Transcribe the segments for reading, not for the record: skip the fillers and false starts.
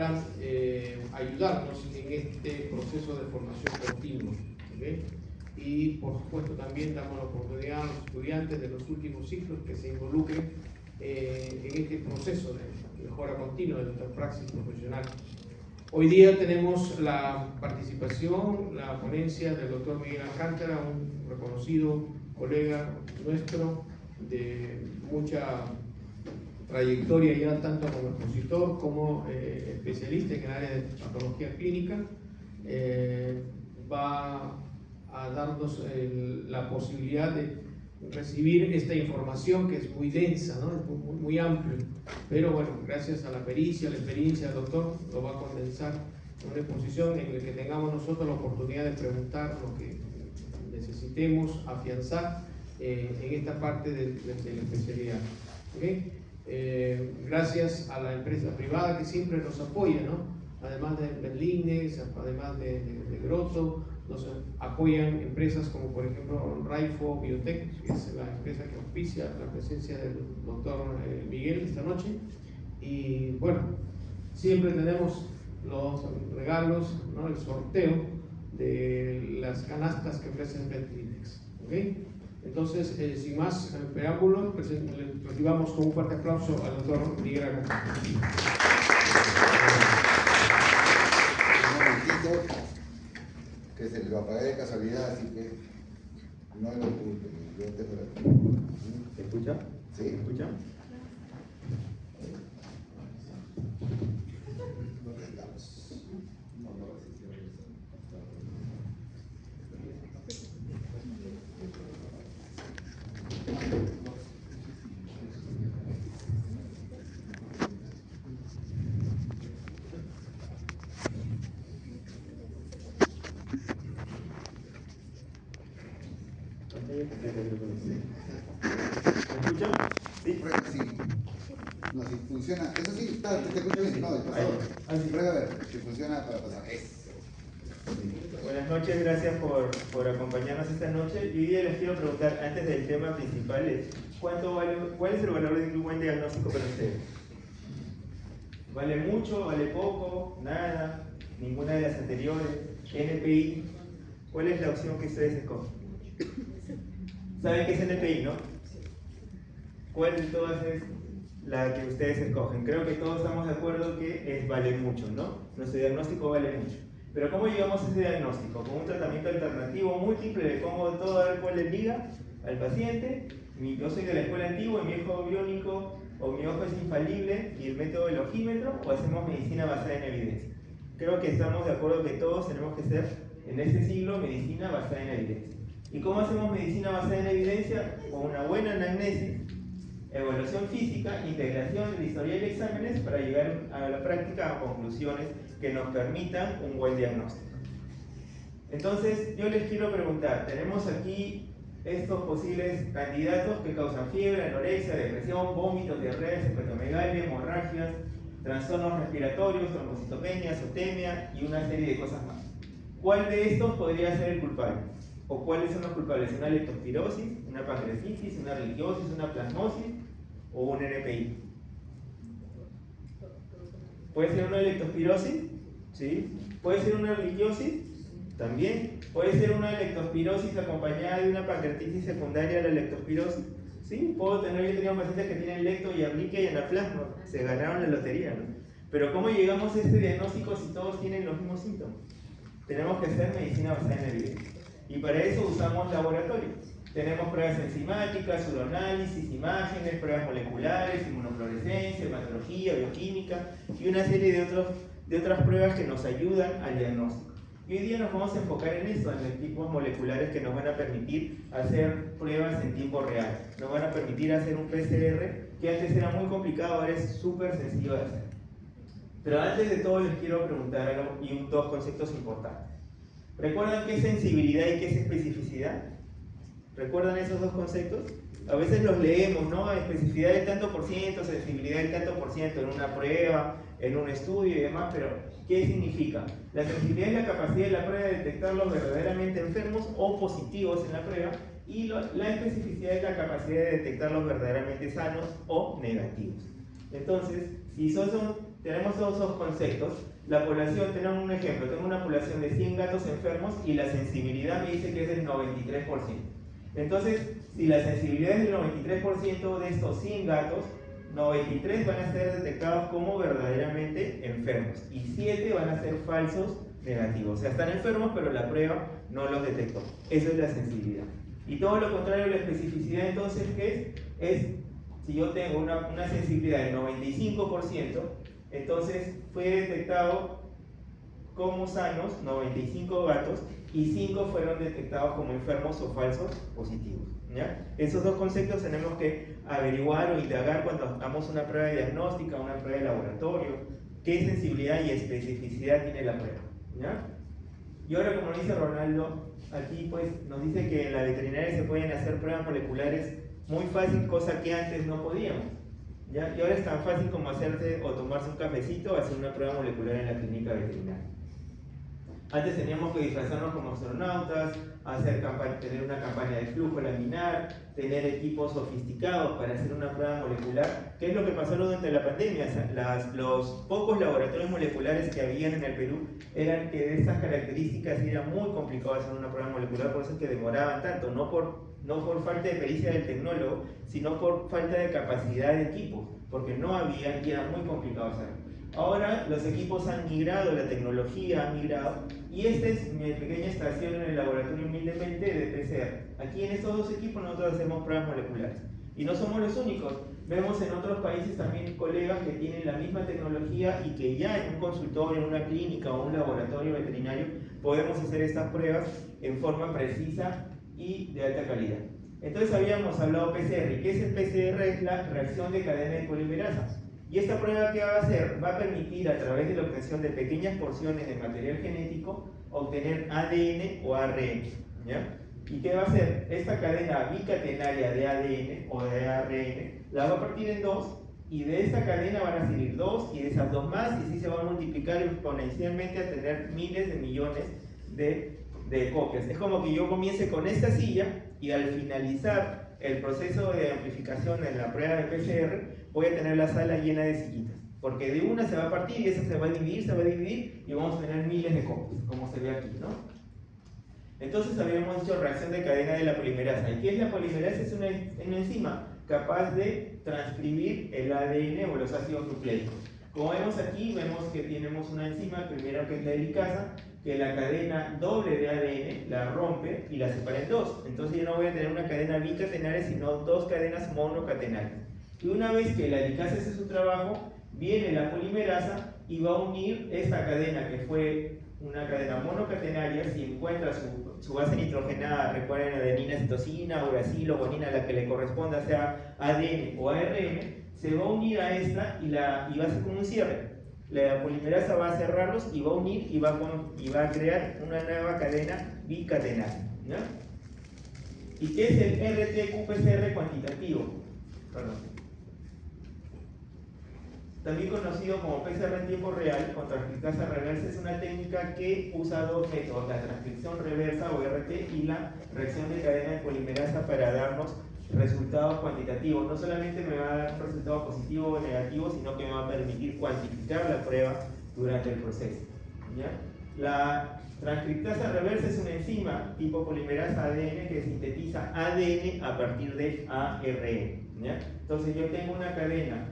para ayudarnos en este proceso de formación continua. ¿Okay? Y por supuesto también damos la oportunidad a los estudiantes de los últimos ciclos que se involucren en este proceso de mejora continua de nuestra praxis profesional. Hoy día tenemos la participación, la ponencia del doctor Miguel Alcántara, un reconocido colega nuestro de mucha trayectoria ya tanto como expositor como especialista en el área de patología clínica. Va a darnos la posibilidad de recibir esta información que es muy densa, ¿no? Es muy amplio, pero bueno, gracias a la pericia, a la experiencia del doctor, lo va a condensar en una exposición en la que tengamos nosotros la oportunidad de preguntar lo que necesitemos afianzar en esta parte de la especialidad. ¿Okay? Gracias a la empresa privada que siempre nos apoya, ¿no? Además de Berlines, además de Grotto, nos apoyan empresas como por ejemplo Raifo Biotech, que es la empresa que auspicia la presencia del doctor Miguel esta noche. Y bueno, siempre tenemos los regalos, ¿no? El sorteo de las canastas que ofrecen Berlines. ¿Okay? Entonces, sin más preámbulos, recibamos con un fuerte aplauso al doctor Miguel Alcántara. Que se lo apagué de casualidad, así que no lo oculto. ¿Se escucha? Sí. ¿Se escucha? No, si funciona, eso sí, te escucho bien, no, el pasado. Prueba a ver, si funciona para pasar. Buenas noches, gracias por acompañarnos esta noche. Y hoy día les quiero preguntar, antes del tema principal, ¿cuál es el valor de un buen diagnóstico para ustedes? ¿Vale mucho? ¿Vale poco? ¿Nada? ¿Ninguna de las anteriores? ¿NPI? ¿Cuál es la opción que ustedes escogen? ¿Saben qué es NPI, no? ¿Cuál de todas es la que ustedes escogen? Creo que todos estamos de acuerdo que vale mucho, ¿no? Nuestro diagnóstico vale mucho. Pero ¿cómo llegamos a ese diagnóstico? Con un tratamiento alternativo múltiple, le pongo todo a ver cuál le liga al paciente. Yo soy de la escuela antigua, mi ojo biónico o mi ojo es infalible y el método del ojímetro, o hacemos medicina basada en evidencia. Creo que estamos de acuerdo que todos tenemos que hacer en este siglo medicina basada en evidencia. ¿Y cómo hacemos medicina basada en evidencia? Con una buena anamnesis, evaluación física, integración del historial de exámenes para llegar a la práctica a conclusiones que nos permitan un buen diagnóstico. Entonces, yo les quiero preguntar, tenemos aquí estos posibles candidatos que causan fiebre, anorexia, depresión, vómitos, diarreas, hepatomegalia, hemorragias, trastornos respiratorios, trombocitopenia, azotemia y una serie de cosas más. ¿Cuál de estos podría ser el culpable? ¿O cuáles son los culpables? ¿Una leptospirosis, una pancreatitis, una religiosis, una plasmosis o un NPI? ¿Puede ser una leptospirosis? ¿Sí? ¿Puede ser una religiosis? También. ¿Puede ser una leptospirosis acompañada de una pancreatitis secundaria a la leptospirosis? ¿Sí? Yo he tenido pacientes que tienen lecto y arniquia y anaplasma. Se ganaron la lotería, ¿no? Pero ¿cómo llegamos a este diagnóstico si todos tienen los mismos síntomas? Tenemos que hacer medicina basada en evidencia. Y para eso usamos laboratorios. Tenemos pruebas enzimáticas, uroanálisis, imágenes, pruebas moleculares, inmunofluorescencia, hematología, bioquímica y una serie de otras pruebas que nos ayudan al diagnóstico. Y hoy día nos vamos a enfocar en eso, en los tipos moleculares que nos van a permitir hacer pruebas en tiempo real. Nos van a permitir hacer un PCR que antes era muy complicado, ahora es súper sencillo de hacer. Pero antes de todo les quiero preguntar algo y dos conceptos importantes. ¿Recuerdan qué es sensibilidad y qué es especificidad? ¿Recuerdan esos dos conceptos? A veces los leemos, ¿no? Especificidad del tanto por ciento, sensibilidad del tanto por ciento en una prueba, en un estudio y demás, pero ¿qué significa? La sensibilidad es la capacidad de la prueba de detectar los verdaderamente enfermos o positivos en la prueba, y la especificidad es la capacidad de detectar los verdaderamente sanos o negativos. Entonces, si esos son tenemos todos esos conceptos. La población, tenemos un ejemplo, tengo una población de 100 gatos enfermos y la sensibilidad me dice que es del 93%. Entonces, si la sensibilidad es del 93% de estos 100 gatos, 93 van a ser detectados como verdaderamente enfermos y 7 van a ser falsos negativos. O sea, están enfermos, pero la prueba no los detectó. Eso es la sensibilidad. Y todo lo contrario, la especificidad, entonces, ¿qué es? Si yo tengo una sensibilidad del 95%, entonces fue detectado como sanos 95 gatos y 5 fueron detectados como enfermos o falsos positivos. ¿Ya? Esos dos conceptos tenemos que averiguar o indagar cuando hagamos una prueba diagnóstica, una prueba de laboratorio, qué sensibilidad y especificidad tiene la prueba. ¿Ya? Y ahora, como dice Ronaldo, aquí pues nos dice que en la veterinaria se pueden hacer pruebas moleculares muy fácil, cosa que antes no podíamos. ¿Ya? Y ahora es tan fácil como hacerse o tomarse un cafecito o hacer una prueba molecular en la clínica veterinaria. Antes teníamos que disfrazarnos como astronautas, tener una campaña de flujo laminar, tener equipos sofisticados para hacer una prueba molecular. ¿Qué es lo que pasó durante la pandemia? Los pocos laboratorios moleculares que habían en el Perú eran que de estas características y era muy complicado hacer una prueba molecular, por eso es que demoraban tanto, no por falta de pericia del tecnólogo, sino por falta de capacidad de equipos, porque no había y era muy complicado hacerlo. Ahora los equipos han migrado, la tecnología ha migrado, y esta es mi pequeña estación en el laboratorio humildemente de PCR. Aquí en estos dos equipos nosotros hacemos pruebas moleculares. Y no somos los únicos, vemos en otros países también colegas que tienen la misma tecnología y que ya en un consultorio, en una clínica o un laboratorio veterinario podemos hacer estas pruebas en forma precisa y de alta calidad. Entonces habíamos hablado PCR. ¿Qué es el PCR? Es la reacción de cadena de polimerasa. Y esta prueba que va a hacer va a permitir, a través de la obtención de pequeñas porciones de material genético, obtener ADN o ARN. ¿Ya? ¿Y qué va a hacer? Esta cadena bicatenaria de ADN o de ARN la va a partir en dos, y de esta cadena van a salir dos, y de esas dos más, y así se va a multiplicar exponencialmente a tener miles de millones de copias. Es como que yo comience con esta silla y al finalizar el proceso de amplificación en la prueba de PCR voy a tener la sala llena de sillitas, porque de una se va a partir y esa se va a dividir y vamos a tener miles de copias, como se ve aquí, ¿no? Entonces habíamos dicho reacción de cadena de la polimerasa. ¿Y qué es la polimerasa? Es una enzima capaz de transcribir el ADN o los ácidos nucleicos. Como vemos aquí, vemos que tenemos una enzima, primero que es la helicasa, que la cadena doble de ADN la rompe y la separa en dos. Entonces yo no voy a tener una cadena bicatenaria, sino dos cadenas monocatenarias. Y una vez que la helicasa hace su trabajo, viene la polimerasa y va a unir esta cadena que fue una cadena monocatenaria. Si encuentra su base nitrogenada, recuerden adenina, citosina, uracilo, guanina, la que le corresponda, sea ADN o ARN, se va a unir a esta y va a hacer como un cierre. La polimerasa va a cerrarlos y va a unir y va a crear una nueva cadena bicatenaria. ¿Ya? ¿Y qué es el RT-qPCR cuantitativo? Perdón. También conocido como PCR en tiempo real o transcriptasa reversa, es una técnica que usa dos métodos, la transcripción reversa o RT y la reacción de cadena de polimerasa para darnos resultados cuantitativos. No solamente me va a dar un resultado positivo o negativo, sino que me va a permitir cuantificar la prueba durante el proceso. ¿Ya? La transcriptasa reversa es una enzima tipo polimerasa ADN que sintetiza ADN a partir de ARN. ¿Ya? Entonces yo tengo una cadena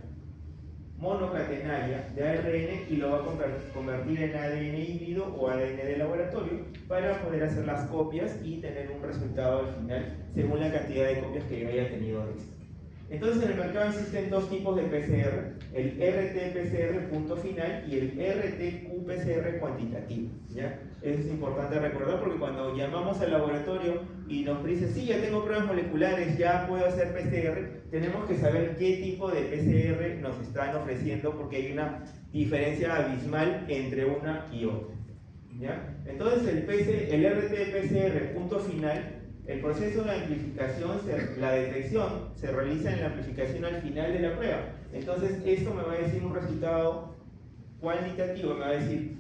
monocatenaria de ARN y lo va a convertir en ADN híbrido o ADN de laboratorio para poder hacer las copias y tener un resultado al final según la cantidad de copias que yo haya tenido de esto. Entonces en el mercado existen dos tipos de PCR, el RT-PCR punto final y el RT-qPCR cuantitativo. ¿Ya? Eso es importante recordar porque cuando llamamos al laboratorio y nos dicen, sí, ya tengo pruebas moleculares, ya puedo hacer PCR, tenemos que saber qué tipo de PCR nos están ofreciendo porque hay una diferencia abismal entre una y otra. ¿Ya? Entonces el RT-PCR punto final, el proceso de amplificación, la detección se realiza en la amplificación al final de la prueba. Entonces esto me va a decir un resultado cuantitativo, me va a decir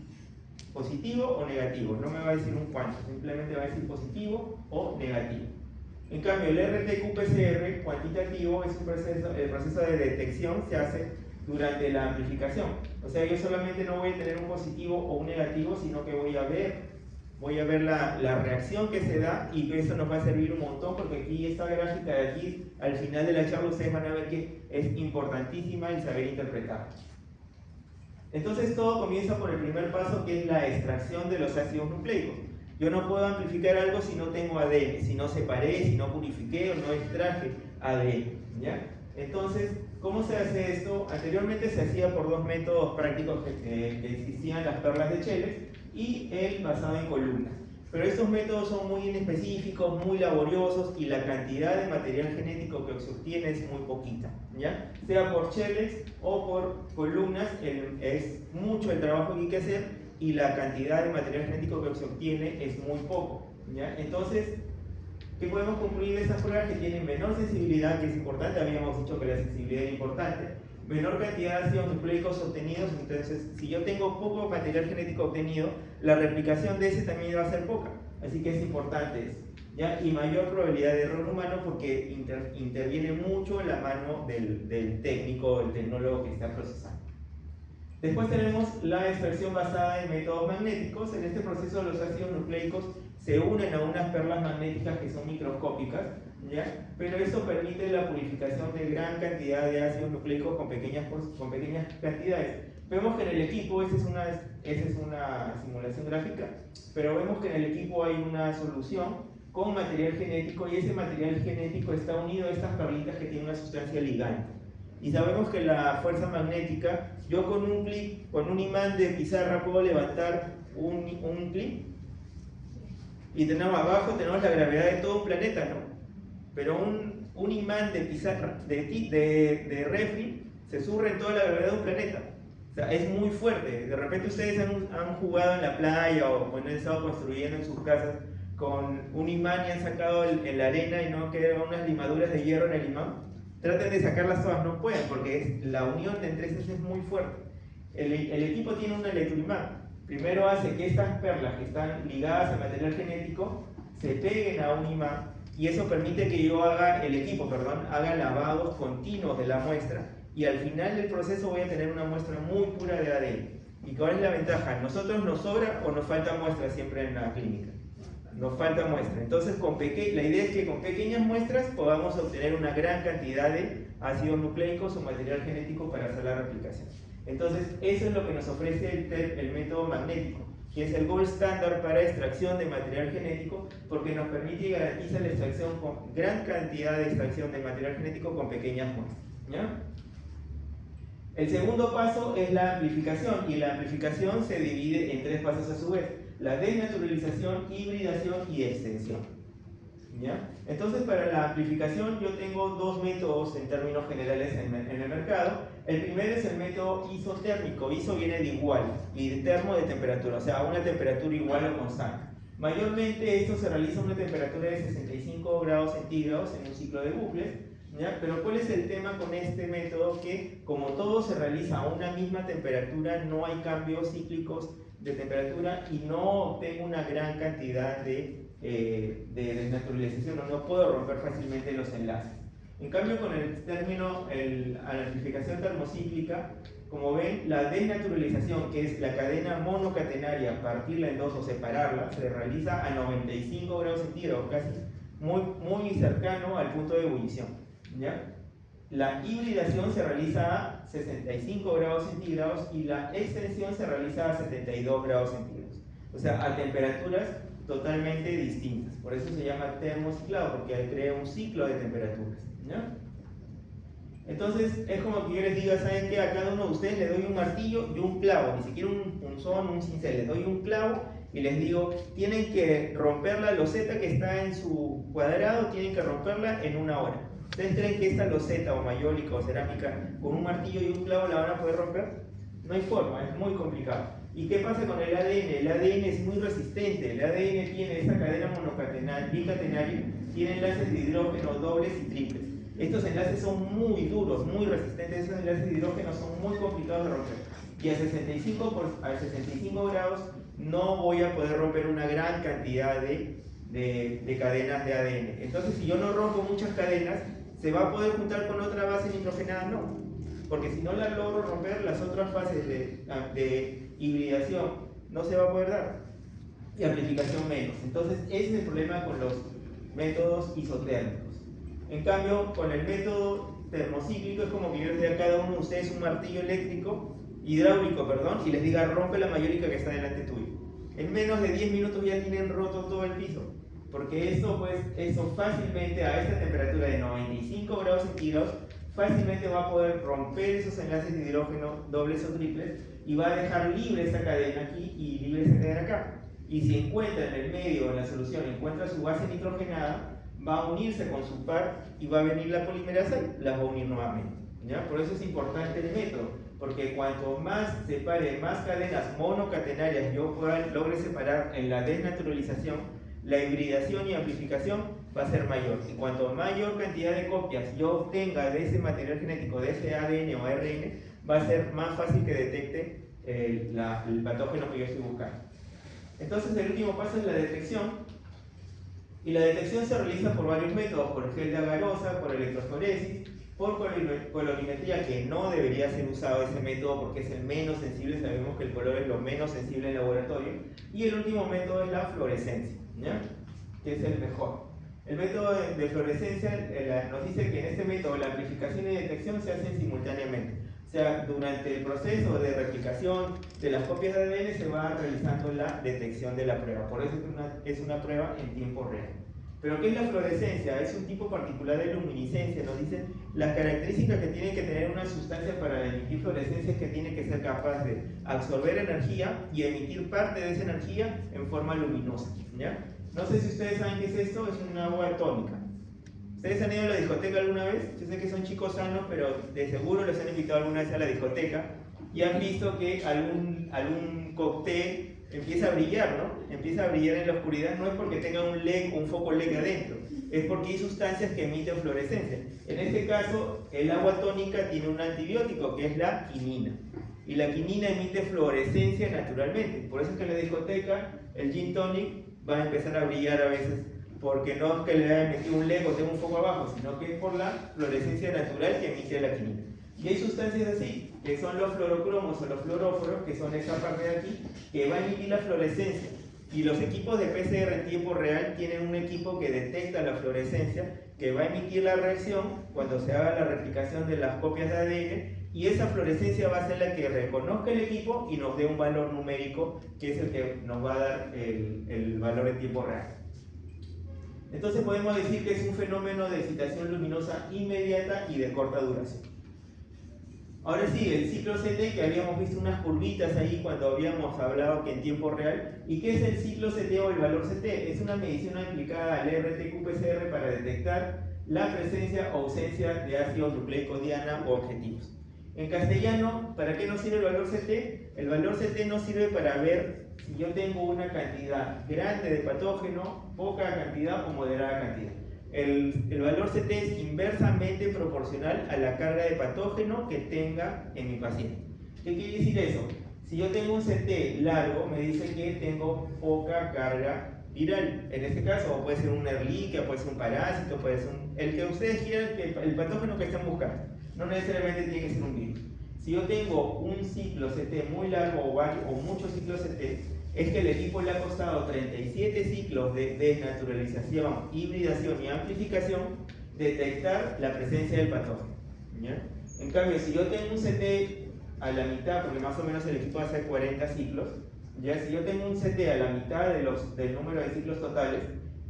positivo o negativo, no me va a decir un cuánto, simplemente va a decir positivo o negativo. En cambio el RT-qPCR cuantitativo es el proceso de detección se hace durante la amplificación. O sea, yo solamente no voy a tener un positivo o un negativo, sino que voy a ver la reacción que se da, y eso nos va a servir un montón, porque aquí esta gráfica de aquí, al final de la charla, ustedes van a ver que es importantísima el saber interpretar. Entonces todo comienza por el primer paso, que es la extracción de los ácidos nucleicos. Yo no puedo amplificar algo si no tengo ADN, si no separé, si no purifiqué o no extraje ADN, ¿ya? Entonces, ¿cómo se hace esto? Anteriormente se hacía por dos métodos prácticos que existían, las perlas de Cheles y el basado en columnas. Pero estos métodos son muy inespecíficos, muy laboriosos, y la cantidad de material genético que se obtiene es muy poquita, ¿ya? Sea por Cheles o por columnas, es mucho el trabajo que hay que hacer, y la cantidad de material genético que se obtiene es muy poco, ¿ya? Entonces, ¿qué podemos concluir de estas pruebas? Que tienen menor sensibilidad, que es importante, habíamos dicho que la sensibilidad es importante, menor cantidad de ácidos nucleicos obtenidos. Entonces, si yo tengo poco material genético obtenido, la replicación de ese también va a ser poca, así que es importante eso, ¿ya? Y mayor probabilidad de error humano, porque interviene mucho la mano del técnico, del tecnólogo que está procesando. Después tenemos la extracción basada en métodos magnéticos. En este proceso los ácidos nucleicos se unen a unas perlas magnéticas que son microscópicas, ¿ya? Pero eso permite la purificación de gran cantidad de ácidos nucleicos con pequeñas cantidades. Vemos que en el equipo, esa es una simulación gráfica, pero vemos que en el equipo hay una solución con material genético, y ese material genético está unido a estas perlitas que tienen una sustancia ligante. Y sabemos que la fuerza magnética, yo con un clip, con un imán de pizarra puedo levantar un clip, y tenemos abajo tenemos la gravedad de todo un planeta, ¿no? Pero un imán de pizarra, de refri, se surre en toda la gravedad de un planeta. O sea, es muy fuerte. De repente ustedes han jugado en la playa o han estado construyendo en sus casas con un imán y han sacado en la arena y no quedan unas limaduras de hierro en el imán. Traten de sacarlas todas, no pueden, porque la unión entre esas es muy fuerte. El equipo tiene un electroimán. Primero hace que estas perlas que están ligadas al material genético se peguen a un imán, y eso permite que yo haga lavados continuos de la muestra, y al final del proceso voy a tener una muestra muy pura de ADN. ¿Y cuál es la ventaja? ¿Nosotros nos sobra o nos falta muestra siempre en la clínica? Nos falta muestra. Entonces, la idea es que con pequeñas muestras podamos obtener una gran cantidad de ácidos nucleicos o material genético para hacer la replicación. Entonces, eso es lo que nos ofrece el método magnético, que es el gold standard para extracción de material genético, porque nos permite y garantiza la extracción con gran cantidad de extracción de material genético con pequeñas muestras, ¿ya? El segundo paso es la amplificación, y la amplificación se divide en tres pasos a su vez: la desnaturalización, hibridación y extensión, ¿ya? Entonces, para la amplificación yo tengo dos métodos en términos generales en el mercado. El primero es el método isotérmico. Iso viene de igual, y de termo de temperatura, o sea, a una temperatura igual o constante. Mayormente esto se realiza a una temperatura de 65 grados centígrados en un ciclo de bucles, ¿ya? Pero ¿cuál es el tema con este método? Que como todo se realiza a una misma temperatura, no hay cambios cíclicos de temperatura y no obtengo una gran cantidad de desnaturalización, no puedo romper fácilmente los enlaces. En cambio, con el término, la amplificación termocíclica, como ven, la desnaturalización, que es la cadena monocatenaria, partirla en dos o separarla, se realiza a 95 grados centígrados, casi muy cercano al punto de ebullición, ¿ya? La hibridación se realiza a 65 grados centígrados y la extensión se realiza a 72 grados centígrados. O sea, a temperaturas totalmente distintas. Por eso se llama termociclado, porque crea un ciclo de temperaturas, ¿ya? Entonces, es como que yo les diga, ¿saben qué? A cada uno de ustedes le doy un martillo y un clavo, ni siquiera un punzón, un cincel, les doy un clavo y les digo, tienen que romper la loseta que está en su cuadrado, tienen que romperla en 1 hora. ¿Ustedes creen que esta loseta o mayólica o cerámica con un martillo y un clavo la van a poder romper? No hay forma, es muy complicado. ¿Y qué pasa con el ADN? El ADN es muy resistente. El ADN tiene esta cadena monocatenaria, bicatenaria, tiene enlaces de hidrógeno dobles y triples. Estos enlaces son muy duros, muy resistentes. Esos enlaces de hidrógeno son muy complicados de romper. Y a 65 grados no voy a poder romper una gran cantidad de cadenas de ADN. Entonces, si yo no rompo muchas cadenas, ¿se va a poder juntar con otra base nitrogenada? No. porque si no la logro romper, las otras fases de hibridación no se va a poder dar, y amplificación menos. Entonces ese es el problema con los métodos isotérmicos. En cambio, con el método termocíclico es como que yo les dé a cada uno de ustedes un martillo hidráulico, y les diga rompe la mayólica que está delante tuyo. En menos de 10 minutos ya tienen roto todo el piso, porque eso fácilmente a esta temperatura de 95 grados centígrados fácilmente va a poder romper esos enlaces de hidrógeno dobles o triples y va a dejar libre esta cadena aquí y libre esta cadena acá. Y si encuentra en el medio, en la solución, encuentra su base nitrogenada, va a unirse con su par y va a venir la polimerasa y las va a unir nuevamente, ¿ya? Por eso es importante el método, porque cuanto más separe, más cadenas monocatenarias yo logre separar en la desnaturalización, la hibridación y amplificación va a ser mayor. Y cuanto mayor cantidad de copias yo obtenga de ese material genético, de ese ADN o ARN, va a ser más fácil que detecte el patógeno que yo estoy buscando. Entonces el último paso es la detección, y la detección se realiza por varios métodos, por gel de agarosa, por electroforesis, por colorimetría, que no debería ser usado ese método porque es el menos sensible, sabemos que el color es lo menos sensible en laboratorio, y el último método es la fluorescencia, ¿ya? Que es el mejor. El método de fluorescencia nos dice que en este método la amplificación y detección se hacen simultáneamente. O sea, durante el proceso de replicación de las copias de ADN se va realizando la detección de la prueba. Por eso es una prueba en tiempo real. ¿Pero qué es la fluorescencia? Es un tipo particular de luminiscencia. Nos dicen las características que tiene que tener una sustancia para emitir fluorescencia es que tiene que ser capaz de absorber energía y emitir parte de esa energía en forma luminosa, ¿ya? No sé si ustedes saben qué es esto, es una agua atómica. ¿Ustedes han ido a la discoteca alguna vez? Yo sé que son chicos sanos, pero de seguro les han invitado alguna vez a la discoteca y han visto que algún cóctel empieza a brillar, ¿no? Empieza a brillar en la oscuridad, no es porque tenga un LED, un foco LED adentro, es porque hay sustancias que emiten fluorescencia. En este caso, el agua tónica tiene un antibiótico que es la quinina, y la quinina emite fluorescencia naturalmente. Por eso es que en la discoteca el gin tonic va a empezar a brillar a veces, porque no es que le haya metido un LED o tenga un foco abajo, sino que es por la fluorescencia natural que emite la quinina. Y hay sustancias así, que son los fluorocromos o los fluoróforos, que son esa parte de aquí, que va a emitir la fluorescencia. Y los equipos de PCR en tiempo real tienen un equipo que detecta la fluorescencia, que va a emitir la reacción cuando se haga la replicación de las copias de ADN, y esa fluorescencia va a ser la que reconozca el equipo y nos dé un valor numérico, que es el que nos va a dar el valor en tiempo real. Entonces podemos decir que es un fenómeno de excitación luminosa inmediata y de corta duración. Ahora sí, el ciclo CT, que habíamos visto unas curvitas ahí cuando habíamos hablado que en tiempo real. ¿Y qué es el ciclo CT o el valor CT? Es una medición aplicada al RT-qPCR para detectar la presencia o ausencia de ácido nucleico diana o objetivos. En castellano, ¿para qué nos sirve el valor CT? El valor CT nos sirve para ver si yo tengo una cantidad grande de patógeno, poca cantidad o moderada cantidad. El valor CT es inversamente proporcional a la carga de patógeno que tenga en mi paciente. ¿Qué quiere decir eso? Si yo tengo un CT largo, me dice que tengo poca carga viral. En este caso, puede ser un Ehrlichia, puede ser un parásito, puede ser el que ustedes quieran, el patógeno que están buscando. No necesariamente tiene que ser un virus. Si yo tengo un ciclo CT muy largo o muchos ciclos CT, es que el equipo le ha costado 37 ciclos de desnaturalización, hibridación y amplificación detectar la presencia del patógeno, ¿ya? En cambio, si yo tengo un CT a la mitad, porque más o menos el equipo hace 40 ciclos, ¿ya? Si yo tengo un CT a la mitad del número de ciclos totales,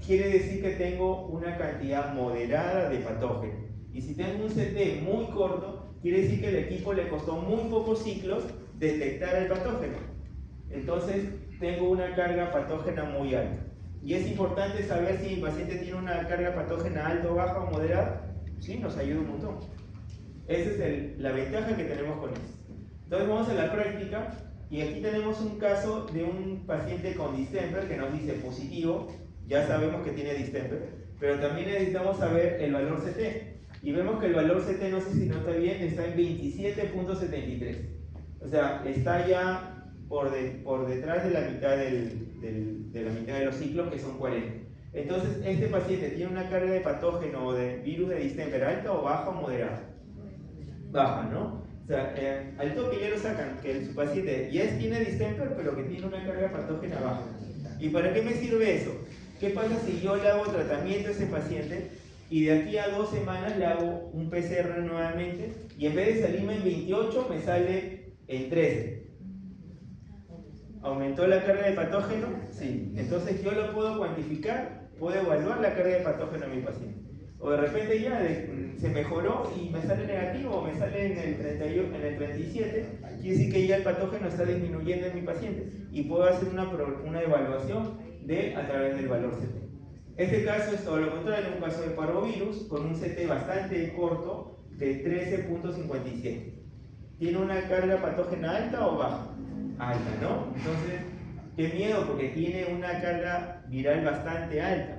quiere decir que tengo una cantidad moderada de patógeno. Y si tengo un CT muy corto, quiere decir que el equipo le costó muy pocos ciclos detectar el patógeno. Entonces, tengo una carga patógena muy alta. Y es importante saber si mi paciente tiene una carga patógena alta, baja o moderada. Sí, nos ayuda un montón. Esa es la ventaja que tenemos con esto. Entonces vamos a la práctica, y aquí tenemos un caso de un paciente con distemper que nos dice positivo. Ya sabemos que tiene distemper, pero también necesitamos saber el valor CT. Y vemos que el valor CT, no sé si nota bien, está en 27.73. O sea, está ya por detrás de la mitad de la mitad de los ciclos, que son 40. Entonces, este paciente tiene una carga de patógeno o de virus de distemper alta o baja o moderada. Baja, ¿no? sea, al toque ya lo sacan, que su paciente ya tiene distemper, pero que tiene una carga patógena baja. ¿Y para qué me sirve eso? ¿Qué pasa si yo le hago tratamiento a ese paciente y de aquí a 2 semanas le hago un PCR nuevamente y en vez de salirme en 28 me sale en 13? ¿Aumentó la carga de patógeno? Sí. Entonces yo lo puedo cuantificar, puedo evaluar la carga de patógeno en mi paciente. O de repente ya se mejoró y me sale negativo o me sale en el 37, quiere decir que ya el patógeno está disminuyendo en mi paciente y puedo hacer una evaluación a través del valor CT. Este caso es todo lo contrario, un caso de parvovirus con un CT bastante corto de 13.57. ¿Tiene una carga patógena alta o baja? Alta, ¿no? Entonces, qué miedo porque tiene una carga viral bastante alta.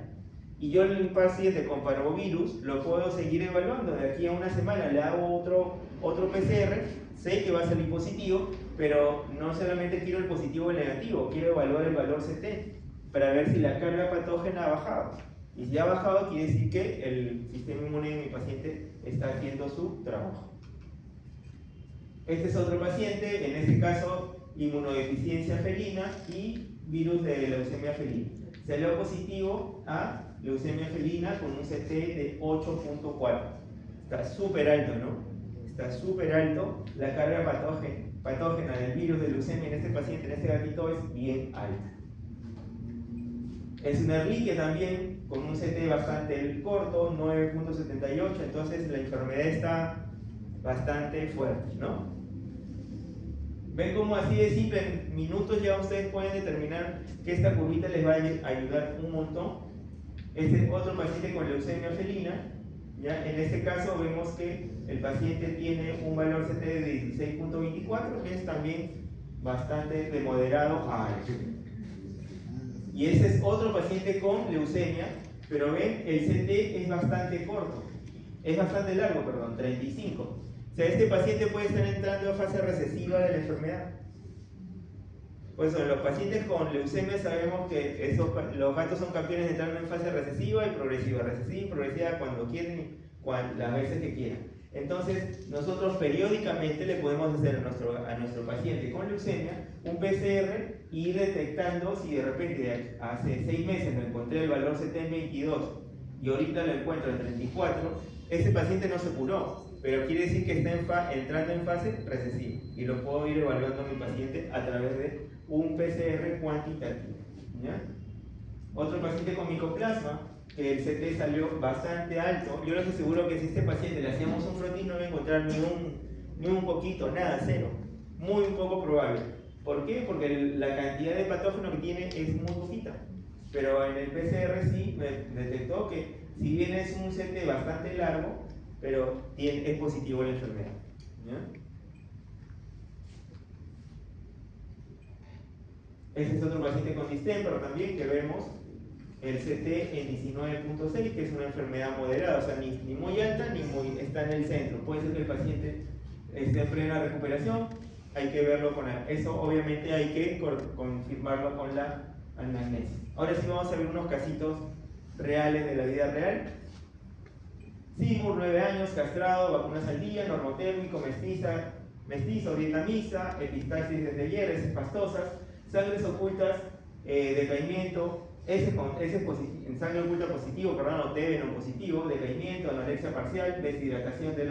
Y yo el paciente con parvovirus lo puedo seguir evaluando. De aquí a una semana le hago otro PCR, sé que va a salir positivo, pero no solamente quiero el positivo o el negativo, quiero evaluar el valor CT para ver si la carga patógena ha bajado. Y si ha bajado, quiere decir que el sistema inmune de mi paciente está haciendo su trabajo. Este es otro paciente, en este caso inmunodeficiencia felina y virus de leucemia felina. Salió positivo a leucemia felina con un CT de 8.4. Está súper alto, ¿no? Está súper alto. La carga patógena del virus de leucemia en este paciente, en este gatito, es bien alta. Es una erliquia también con un CT bastante corto, 9.78, entonces la enfermedad está bastante fuerte, ¿no? Ven cómo así de simple, en minutos ya ustedes pueden determinar que esta curvita les va a ayudar un montón. Este es otro paciente con leucemia felina, ¿ya? En este caso vemos que el paciente tiene un valor CT de 16.24, que es también bastante de moderado a alto. Y ese es otro paciente con leucemia, pero ven, el CT es bastante corto, es bastante largo, perdón, 35. O sea, este paciente puede estar entrando en fase recesiva de la enfermedad. Pues en los pacientes con leucemia sabemos que los gatos son campeones de entrar en fase recesiva y progresiva cuando quieren y las veces que quieran. Entonces, nosotros periódicamente le podemos hacer a nuestro paciente con leucemia un PCR y ir detectando si de repente hace 6 meses lo encontré el valor CT en 22 y ahorita lo encuentro en 34, ese paciente no se curó, pero quiere decir que está entrando en fase recesiva y lo puedo ir evaluando a mi paciente a través de un PCR cuantitativo, ¿ya? Otro paciente con micoplasma, que el CT salió bastante alto. Yo les aseguro que si a este paciente le hacíamos un frotis no va a encontrar ni un poquito, nada, cero. Muy poco probable. ¿Por qué? Porque la cantidad de patógeno que tiene es muy poquita. Pero en el PCR sí me detectó que si bien es un CT bastante largo, pero es positivo la enfermedad, ¿ya? Este es otro paciente con distemper también que vemos el CT en 19.6, que es una enfermedad moderada, o sea, ni muy alta ni muy, está en el centro. Puede ser que el paciente esté en plena recuperación, hay que verlo con eso, obviamente hay que confirmarlo con la anamnesis. Ahora sí vamos a ver unos casitos reales de la vida real. Seymour, 9 años, castrado, vacunas al día, normotérmico, mestizo, vietnamisa, epistaxis desde ayer, heces pastosas, sangres ocultas, decaimiento, en sangre oculta positivo, perdón, TB no positivo, decaimiento, anorexia parcial, deshidratación del 8%.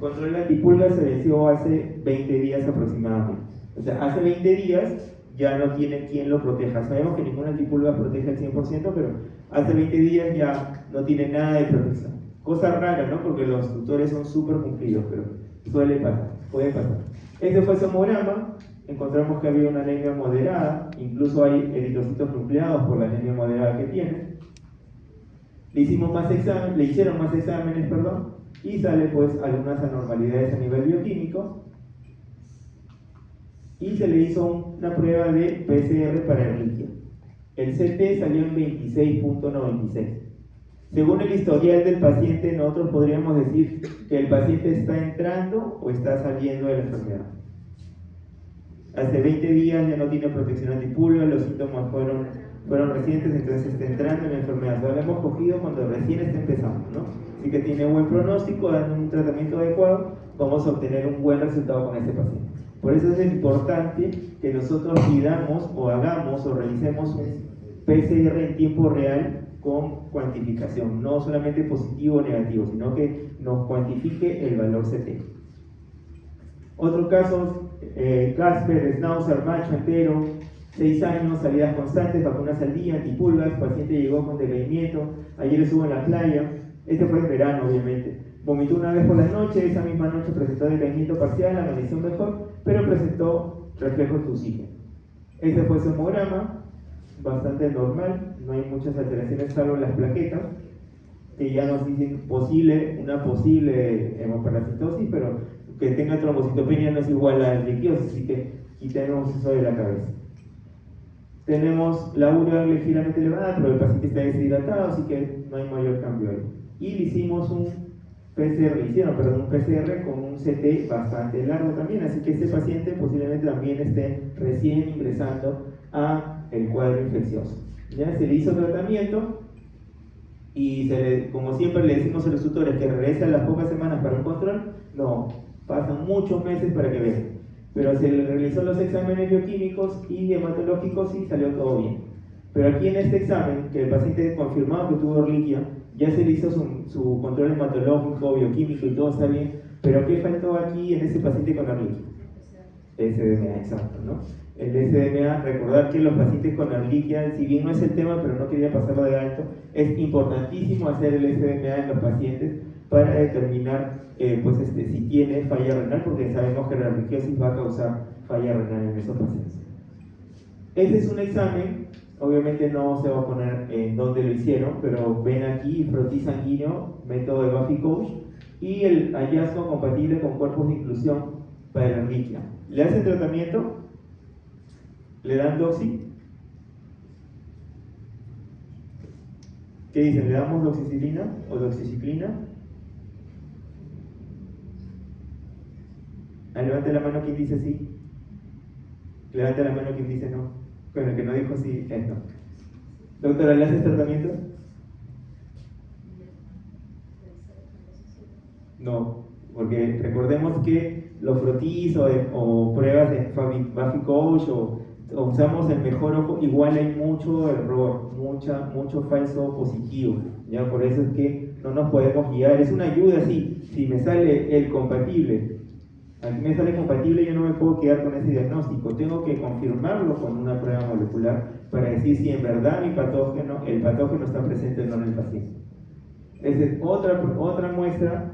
Control de antipulgas se venció hace 20 días aproximadamente. O sea, hace 20 días ya no tiene quien lo proteja. Sabemos que ninguna antipulga protege al 100%, pero hace 20 días ya no tiene nada de protección. Cosa rara, ¿no? Porque los tutores son súper cumplidos, pero suele pasar, puede pasar. Este fue el somograma. Encontramos que había una anemia moderada, incluso hay eritrocitos nucleados por la anemia moderada que tiene. Le hicieron más exámenes, y sale pues algunas anormalidades a nivel bioquímico. Y se le hizo una prueba de PCR para erliquia. El CT salió en 26.96. Según el historial del paciente, nosotros podríamos decir que el paciente está entrando o está saliendo de la enfermedad. Hace 20 días ya no tiene protección antipulga, los síntomas fueron recientes, entonces está entrando en la enfermedad. Lo hemos cogido cuando recién está empezando, ¿no? Así que tiene buen pronóstico, dando un tratamiento adecuado, vamos a obtener un buen resultado con este paciente. Por eso es importante que nosotros pidamos o hagamos o realicemos un PCR en tiempo real con cuantificación, no solamente positivo o negativo, sino que nos cuantifique el valor CT. Otro caso, Casper, Schnauzer, macho entero, 6 años, salidas constantes, vacunas al día, antipulgas, paciente llegó con decaimiento, ayer estuvo en la playa, este fue en verano obviamente, vomitó una vez por la noche, esa misma noche presentó decaimiento parcial, amaneció mejor, pero presentó reflejo tusique. Este fue su hemograma, bastante normal, no hay muchas alteraciones salvo las plaquetas, que ya nos dicen una posible hemoparasitosis, pero que tenga trombocitopenia no es igual a la liquiosis, así que quitemos eso de la cabeza. Tenemos la urea ligeramente elevada, pero el paciente está deshidratado, así que no hay mayor cambio ahí. Y le hicimos un PCR con un CT bastante largo también, así que este paciente posiblemente también esté recién ingresando a el cuadro infeccioso. Ya se le hizo tratamiento y como siempre le decimos a los tutores que regrese a las pocas semanas para un control, no, pasan muchos meses para que vean. Pero se le realizó los exámenes bioquímicos y hematológicos y salió todo bien. Pero aquí en este examen, que el paciente confirmado que tuvo Ehrlichia, ya se le hizo su control hematológico, bioquímico y todo está bien, pero ¿qué faltó aquí en ese paciente con Ehrlichia? SDMA, exacto, ¿no? El SDMA, recordar que los pacientes con Ehrlichia, si bien no es el tema, pero no quería pasarlo de alto, es importantísimo hacer el SDMA en los pacientes para determinar si tiene falla renal, porque sabemos que la ehrlichiosis va a causar falla renal en esos pacientes. Este es un examen, obviamente no se va a poner en dónde lo hicieron, pero ven aquí frotis sanguíneo, método de Buffy-Coach, y el hallazgo compatible con cuerpos de inclusión para la Ehrlichia. Le hacen tratamiento, le dan doxi. ¿Qué dicen? ¿Le damos doxicilina o doxiciclina? Levante la mano quien dice sí. Levante la mano quien dice no. Con el que no dijo sí es no. Doctora, ¿le haces tratamiento? No, porque recordemos que los frotis o pruebas de Buffy-Coach o usamos el mejor ojo, igual hay mucho error, mucho falso positivo. ¿Ya? Por eso es que no nos podemos guiar. Es una ayuda, sí. Si me sale el compatible, aquí me sale compatible, yo no me puedo quedar con ese diagnóstico, tengo que confirmarlo con una prueba molecular para decir si en verdad el patógeno está presente o no en el paciente. Esa es otra muestra,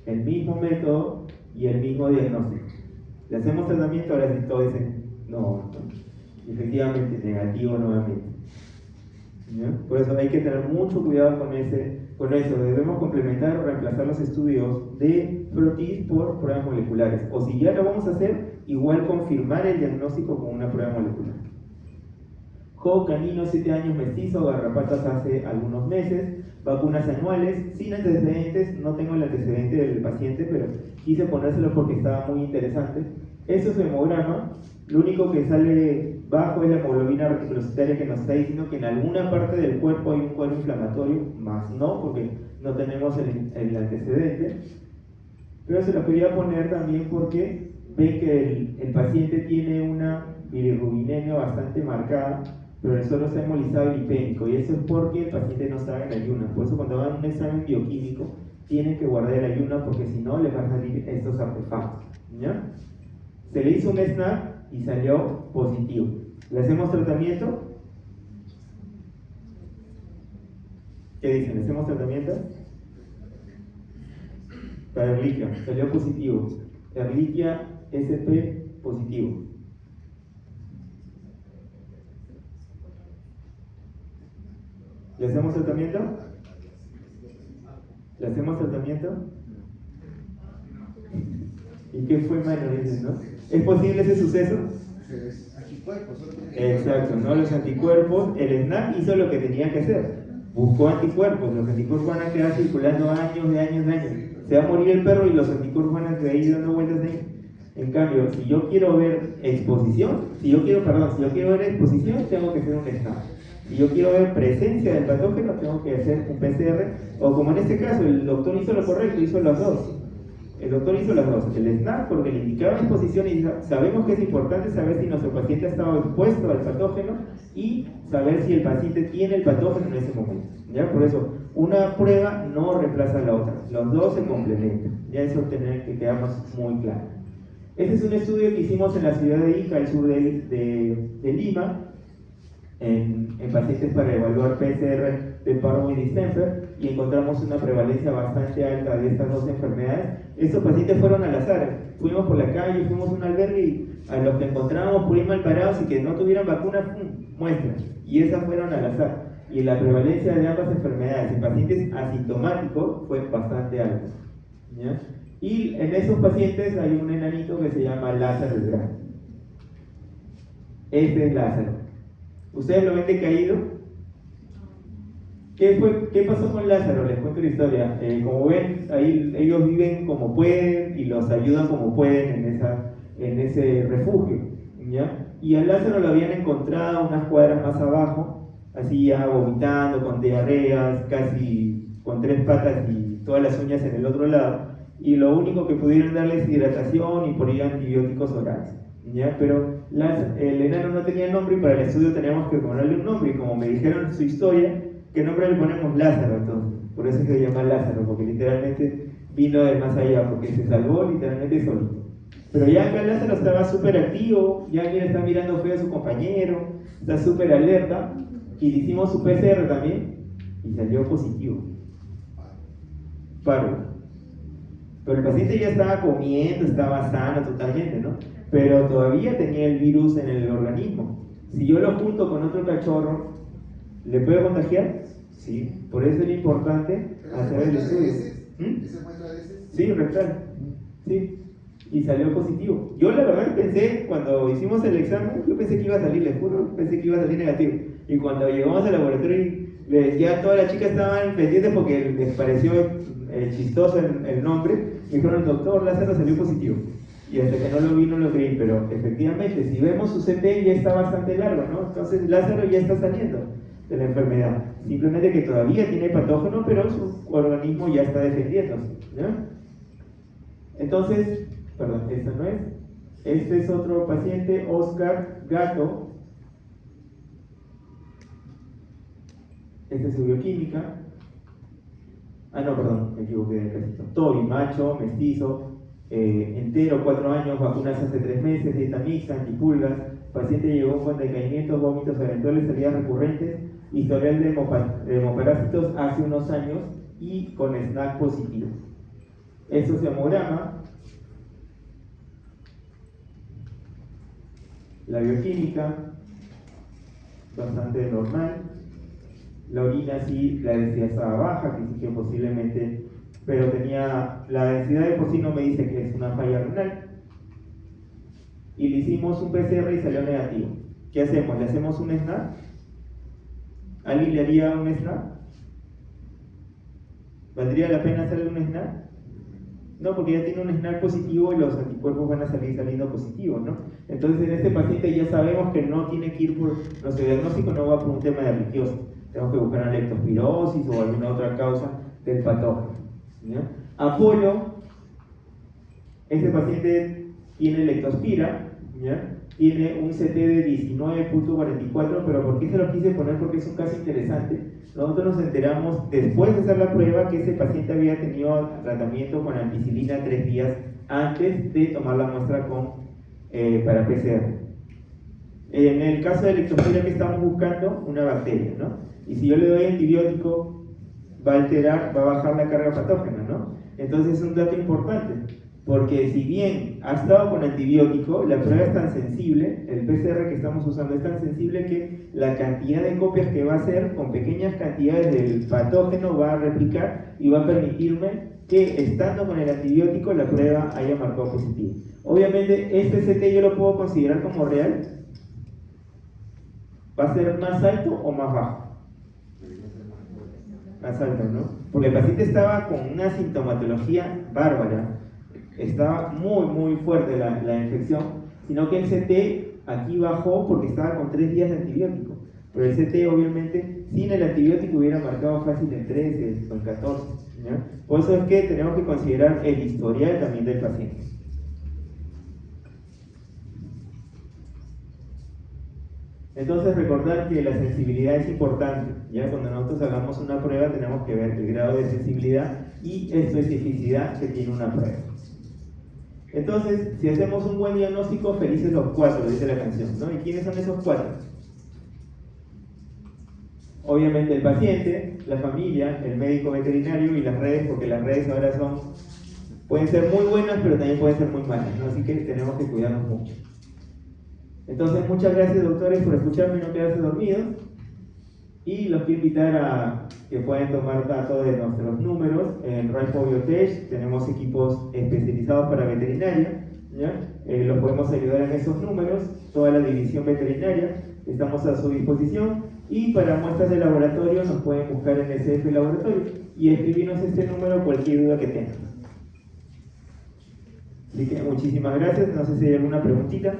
el mismo método y el mismo diagnóstico. Le hacemos tratamiento, ahora sí todos dicen, no, efectivamente, negativo nuevamente. ¿Ya? Por eso hay que tener mucho cuidado con eso. Debemos complementar o reemplazar los estudios de frotis por pruebas moleculares. O si ya lo vamos a hacer, igual confirmar el diagnóstico con una prueba molecular. Jo, canino, 7 años, mestizo, garrapatas hace algunos meses, vacunas anuales, sin antecedentes, no tengo el antecedente del paciente, pero quise ponérselo porque estaba muy interesante. Eso es su hemograma, lo único que sale bajo es la hemoglobina reticulocitaria que nos está diciendo que en alguna parte del cuerpo hay un cuadro inflamatorio, más no, porque no tenemos el antecedente. Pero se lo quería poner también porque ven que el paciente tiene una bilirrubinemia bastante marcada, pero el suelo está hemolizado y lipémico, y eso es porque el paciente no estaba en ayunas. Por eso cuando hagan un examen bioquímico tienen que guardar el ayuno, porque si no les van a salir estos artefactos. ¿Ya? Se le hizo un SNAP y salió positivo. ¿Le hacemos tratamiento? ¿Qué dicen? ¿Le hacemos tratamiento? Para Ehrlichia, salió positivo. Ehrlichia SP positivo. ¿Le hacemos tratamiento? ¿Le hacemos tratamiento? ¿Y qué fue malo? Dicen, ¿no? ¿Es posible ese suceso? Anticuerpos. Exacto, ¿no? Los anticuerpos, el SNAP hizo lo que tenía que hacer. Buscó anticuerpos, los anticuerpos van a quedar circulando años. Se va a morir el perro y los anticuerpos van a quedar dando vueltas ahí. En cambio, si yo quiero ver exposición, si yo quiero ver exposición, tengo que hacer un SNAP. Si yo quiero ver presencia del patógeno, tengo que hacer un PCR, o como en este caso, el doctor hizo lo correcto, hizo las dos. El doctor hizo las dos, el SNAP porque le indicaba exposición y sabemos que es importante saber si nuestro paciente ha estado expuesto al patógeno y saber si el paciente tiene el patógeno en ese momento. ¿Ya? Por eso, una prueba no reemplaza a la otra, los dos se complementan. Ya eso tener que quedarnos muy claro. Este es un estudio que hicimos en la ciudad de Ica, al sur de Lima, en pacientes para evaluar PCR de parvo y distemper, y encontramos una prevalencia bastante alta de estas dos enfermedades. Estos pacientes fueron al azar, fuimos por la calle, fuimos a un albergue y a los que encontramos por ahí mal parados y que no tuvieran vacuna, muestras, y esas fueron al azar. Y la prevalencia de ambas enfermedades en pacientes asintomáticos fue bastante alta, ¿ya? Y en esos pacientes hay un enanito que se llama Lázaro el Grande. Este es Lázaro. ¿Ustedes lo ven decaído? ¿Qué pasó con Lázaro? Les cuento la historia. Como ven, ahí ellos viven como pueden y los ayudan como pueden en ese refugio, ¿ya? Y a Lázaro lo habían encontrado unas cuadras más abajo, así ya vomitando, con diarreas, casi con 3 patas y todas las uñas en el otro lado. Y lo único que pudieron darle es hidratación y poner antibióticos orales, ¿ya? Pero el enano no tenía nombre y para el estudio teníamos que ponerle un nombre, y como me dijeron su historia, ¿qué nombre le ponemos? Lázaro. Entonces, por eso es que se llama Lázaro, porque literalmente vino de más allá, porque se salvó literalmente solito. Pero ya acá Lázaro estaba súper activo, ya alguien está mirando feo a su compañero, está súper alerta, y le hicimos su PCR también y salió positivo. Paro. Pero el paciente ya estaba comiendo, estaba sano totalmente, ¿no? Pero todavía tenía el virus en el organismo. Si yo lo junto con otro cachorro, ¿le puede contagiar? Sí. Por eso es importante hacer el estudio. ¿Esa muestra de heces? Sí, rectal. Sí. Y salió positivo. Yo la verdad pensé, cuando hicimos el examen, yo pensé que iba a salir, les juro, pensé que iba a salir negativo. Y cuando llegamos al laboratorio, ya todas las chicas estaban pendientes porque les pareció chistoso el nombre. Me dijeron, el doctor Lázaro salió positivo. Y hasta que no lo vi, no lo creí. Pero efectivamente, si vemos su CT ya está bastante largo, ¿no? Entonces Lázaro ya está saliendo de la enfermedad. Simplemente que todavía tiene patógeno, pero su organismo ya está defendiéndose, ¿no? Entonces, perdón, esta no es. Este es otro paciente, Oscar Gato. Esta es su bioquímica. Ah, no, perdón, me equivoqué de casito. Toby, macho, mestizo, entero, 4 años, vacunas hace 3 meses, dieta mixta, antipulgas. Paciente llegó con decaimientos, vómitos eventuales, salidas recurrentes, historial de hemoparásitos hace unos años y con SNAC positivo. Eso es hemograma. La bioquímica, bastante normal. La orina sí, la densidad estaba baja, que posiblemente, pero tenía, la densidad de por sí no me dice que es una falla renal. Y le hicimos un PCR y salió negativo. ¿Qué hacemos? ¿Le hacemos un SNAP? ¿Alguien le haría un SNAP? ¿Valdría la pena hacerle un SNAP? No, porque ya tiene un SNAP positivo y los anticuerpos van a salir saliendo positivos, ¿no? Entonces en este paciente ya sabemos que no tiene que ir por, nuestro diagnóstico no va por un tema de religioso. Tenemos que buscar una leptospirosis o alguna otra causa del patógeno, ¿ya? Apolo, este paciente tiene leptospira, ¿ya? Tiene un CT de 19.44, pero ¿por qué se lo quise poner? Porque es un caso interesante. Nosotros nos enteramos después de hacer la prueba que ese paciente había tenido tratamiento con ampicilina 3 días antes de tomar la muestra para PCR. En el caso de leptospira que estamos buscando, una bacteria, ¿no? Y si yo le doy antibiótico, va a alterar, va a bajar la carga patógena, ¿no? Entonces es un dato importante, porque si bien ha estado con antibiótico, la prueba es tan sensible, el PCR que estamos usando es tan sensible que la cantidad de copias que va a hacer con pequeñas cantidades del patógeno va a replicar y va a permitirme que estando con el antibiótico la prueba haya marcado positivo. Obviamente este CT yo lo puedo considerar como real. ¿Va a ser más alto o más bajo? Más alto, ¿no? Porque el paciente estaba con una sintomatología bárbara, estaba muy fuerte la infección, sino que el CT aquí bajó porque estaba con 3 días de antibiótico. Pero el CT obviamente sin el antibiótico hubiera marcado fácil el 13 o el 14, ¿ya? Por eso es que tenemos que considerar el historial también del paciente. Entonces recordar que la sensibilidad es importante, ya cuando nosotros hagamos una prueba tenemos que ver el grado de sensibilidad y especificidad que tiene una prueba. Entonces, si hacemos un buen diagnóstico, felices los 4, dice la canción, ¿no? ¿Y quiénes son esos 4? Obviamente el paciente, la familia, el médico veterinario y las redes, porque las redes ahora pueden ser muy buenas, pero también pueden ser muy malas, ¿no? Así que tenemos que cuidarnos mucho. Entonces, muchas gracias, doctores, por escucharme y no quedarse dormidos. Y los quiero invitar a que puedan tomar datos de nuestros números. En Raipo Biotech tenemos equipos especializados para veterinaria, ¿ya? Los podemos ayudar en esos números, toda la división veterinaria, estamos a su disposición. Y para muestras de laboratorio nos pueden buscar en SF Laboratorio y escribirnos este número cualquier duda que tengan. Así que muchísimas gracias, no sé si hay alguna preguntita.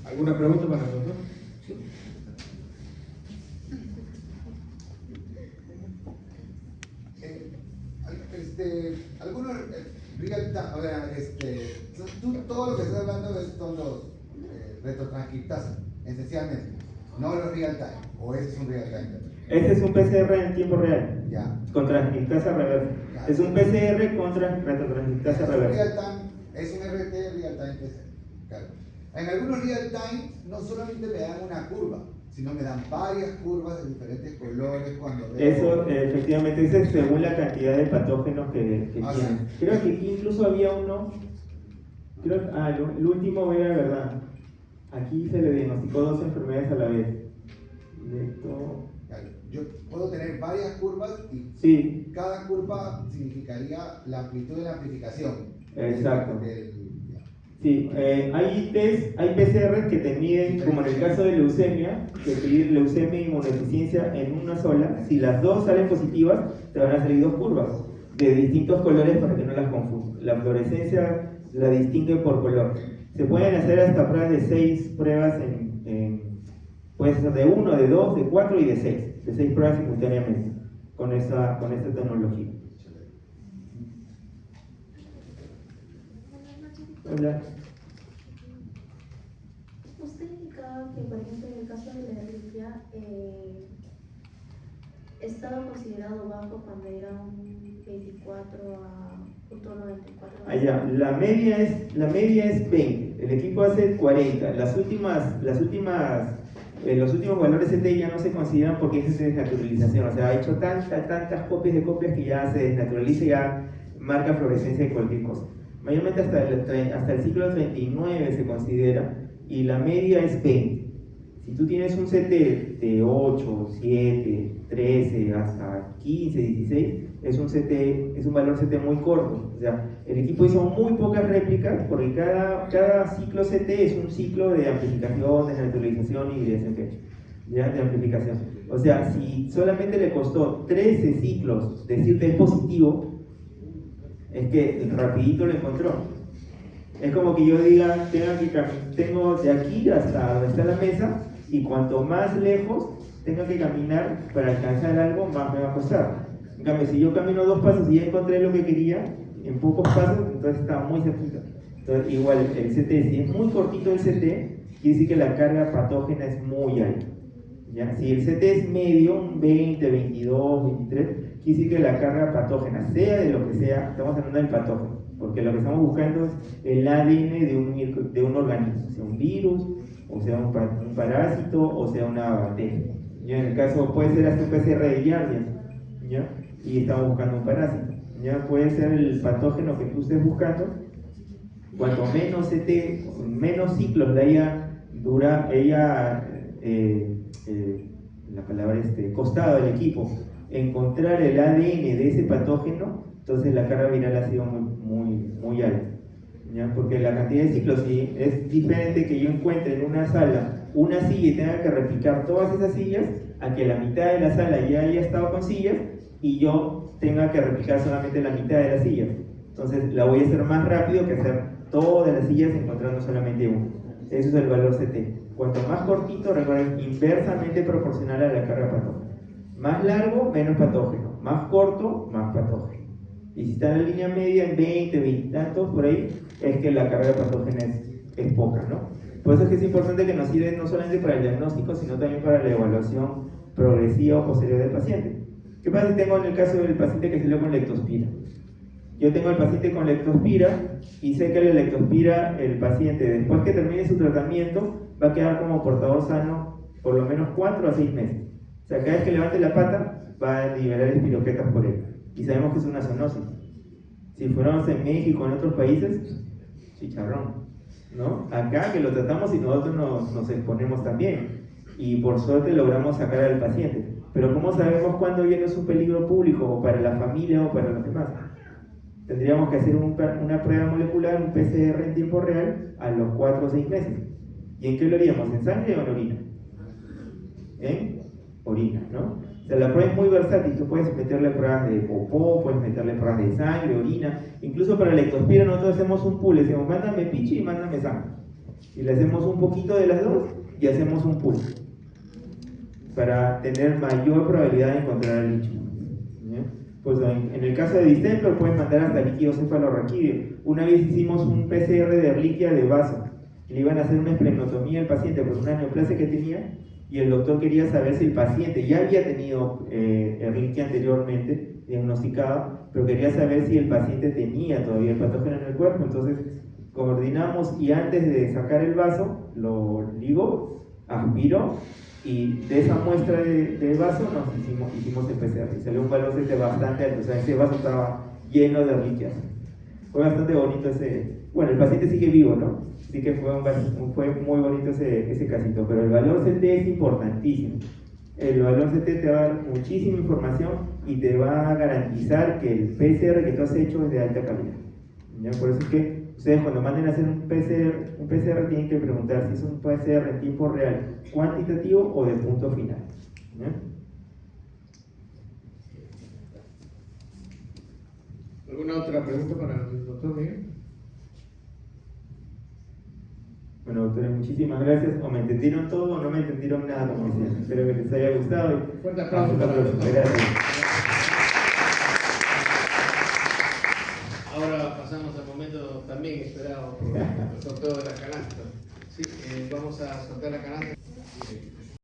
¿Alguna pregunta para el doctor? Algunos real time, o sea, todo lo que estás hablando son los retrotranscriptasas, esencialmente, no los real time, o ese es un real time. Este es un PCR en tiempo real, ya, con transcriptasa reversa. Ya. Es un PCR contra retrotranscriptasa reversa. Real time, es un RT real time PCR. Claro. En algunos real time no solamente me dan una curva, sino me dan varias curvas de diferentes colores cuando veo... Eso, efectivamente, es según la cantidad de patógenos que tienen. Sí. Creo que aquí incluso había uno, el último era verdad. Aquí se le diagnosticó 2 enfermedades a la vez. Yo puedo tener varias curvas y sí, cada curva significaría la amplitud de la amplificación. Exacto. Sí, hay PCRs que te miden, como en el caso de leucemia, que pedir leucemia e inmunodeficiencia en una sola. Si las dos salen positivas, te van a salir 2 curvas de distintos colores para que no las confundas. La fluorescencia la distingue por color. Se pueden hacer hasta pruebas de 6 pruebas, puede ser de 1, de 2, de 4 y de 6. De 6 pruebas simultáneamente con esta tecnología. Hola. Usted indicaba que, por ejemplo, en el caso de la alergia, estaba considerado bajo cuando era un 24 a 0.94. Allá, la media es 20, el equipo hace 40. Los últimos valores CT ya no se consideran porque es desnaturalización, o sea, ha hecho tantas copias de copias que ya se desnaturaliza y ya marca fluorescencia de cualquier cosa. Mayormente hasta el ciclo 39 se considera y la media es 20. Si tú tienes un CT de 8, 7, 13, hasta 15, 16, es un valor CT muy corto. O sea, el equipo hizo muy pocas réplicas porque cada ciclo CT es un ciclo de amplificación, desnaturalización y de amplificación. O sea, si solamente le costó 13 ciclos decirte es positivo, es que rapidito lo encontró. Es como que yo diga, tengo de aquí hasta donde está la mesa y cuanto más lejos tenga que caminar para alcanzar algo, más me va a costar. En cambio, si yo camino 2 pasos y ya encontré lo que quería, en pocos pasos, entonces está muy cerquita. Entonces, igual el CT, si es muy cortito el CT, quiere decir que la carga patógena es muy alta. ¿Ya? Si el CT es medio, un 20, 22, 23, quiere decir que la carga patógena, sea de lo que sea, estamos hablando del patógeno, porque lo que estamos buscando es el ADN de un organismo, sea un virus, o sea un parásito, o sea una bacteria. ¿Ya? En el caso puede ser hasta un PCR de Giardia, ¿ya? Y estamos buscando un parásito. ¿Ya? Puede ser el patógeno que tú estés buscando. Cuanto menos menos ciclos la palabra costado del equipo encontrar el ADN de ese patógeno, entonces la carga viral ha sido muy alta. ¿Ya? Porque la cantidad de ciclos, si es diferente que yo encuentre en una sala una silla y tenga que replicar todas esas sillas, a que la mitad de la sala ya haya estado con sillas y yo tenga que replicar solamente la mitad de las sillas. Entonces la voy a hacer más rápido que hacer todas las sillas encontrando solamente una. Ese es el valor CT. Cuanto más cortito, recuerden, inversamente proporcional a la carga patógena. Más largo, menos patógeno. Más corto, más patógeno. Y si está en la línea media, en 20, 20 y tantos, por ahí, es que la carga patógena es poca, ¿no? Por eso es que es importante que nos sirve no solamente para el diagnóstico, sino también para la evaluación progresiva o posterior del paciente. ¿Qué pasa si tengo en el caso del paciente que salió con leptospira? Yo tengo al paciente con leptospira y sé que la leptospira, el paciente, después que termine su tratamiento, va a quedar como portador sano por lo menos 4 a 6 meses. O sea, cada vez que levante la pata, va a liberar espiroquetas por él. Y sabemos que es una zoonosis. Si fuéramos en México o en otros países, chicharrón, ¿no? Acá que lo tratamos y nosotros nos exponemos también. Y por suerte logramos sacar al paciente. Pero ¿cómo sabemos cuándo ya no es un peligro público o para la familia o para los demás? Tendríamos que hacer una prueba molecular, un PCR en tiempo real, a los 4 o 6 meses. ¿Y en qué lo haríamos? ¿En sangre o en orina? En orina, ¿no? O sea, la prueba es muy versátil. Tú puedes meterle pruebas de popó, puedes meterle pruebas de sangre, orina. Incluso para la leptospira nosotros hacemos un pool. Decimos, mándame pichi y mándame sangre. Y le hacemos un poquito de las dos y hacemos un pool. Para tener mayor probabilidad de encontrar el bicho. Pues en el caso de distemper puedes mandar hasta líquido cefalorraquídeo. Una vez hicimos un PCR de erliquia de vaso. Le iban a hacer una esplenotomía al paciente por una neoplasia que tenía y el doctor quería saber si el paciente ya había tenido erliquia anteriormente diagnosticada, pero quería saber si el paciente tenía todavía el patógeno en el cuerpo. Entonces coordinamos y antes de sacar el vaso lo ligó, aspiró y de esa muestra de vaso nos hicimos el PCR y salió un valor bastante alto. O sea, ese vaso estaba lleno de erliquias. Fue bastante bonito ese. Bueno, el paciente sigue vivo, ¿no? Así que fue muy bonito ese casito. Pero el valor CT es importantísimo. El valor CT te va a dar muchísima información y te va a garantizar que el PCR que tú has hecho es de alta calidad. ¿Ya? Por eso es que ustedes cuando manden a hacer un PCR tienen que preguntar si es un PCR en tiempo real, cuantitativo o de punto final. ¿Ya? ¿Alguna otra pregunta para el doctor Miguel? Bueno, doctores, muchísimas gracias. O me entendieron todo o no me entendieron nada, como decían. Espero que les haya gustado. Fuerte aplauso Hasta la para el próxima. doctor. Gracias. Ahora pasamos al momento también esperado por el sorteo de la canasta. Sí, vamos a sortear la canasta.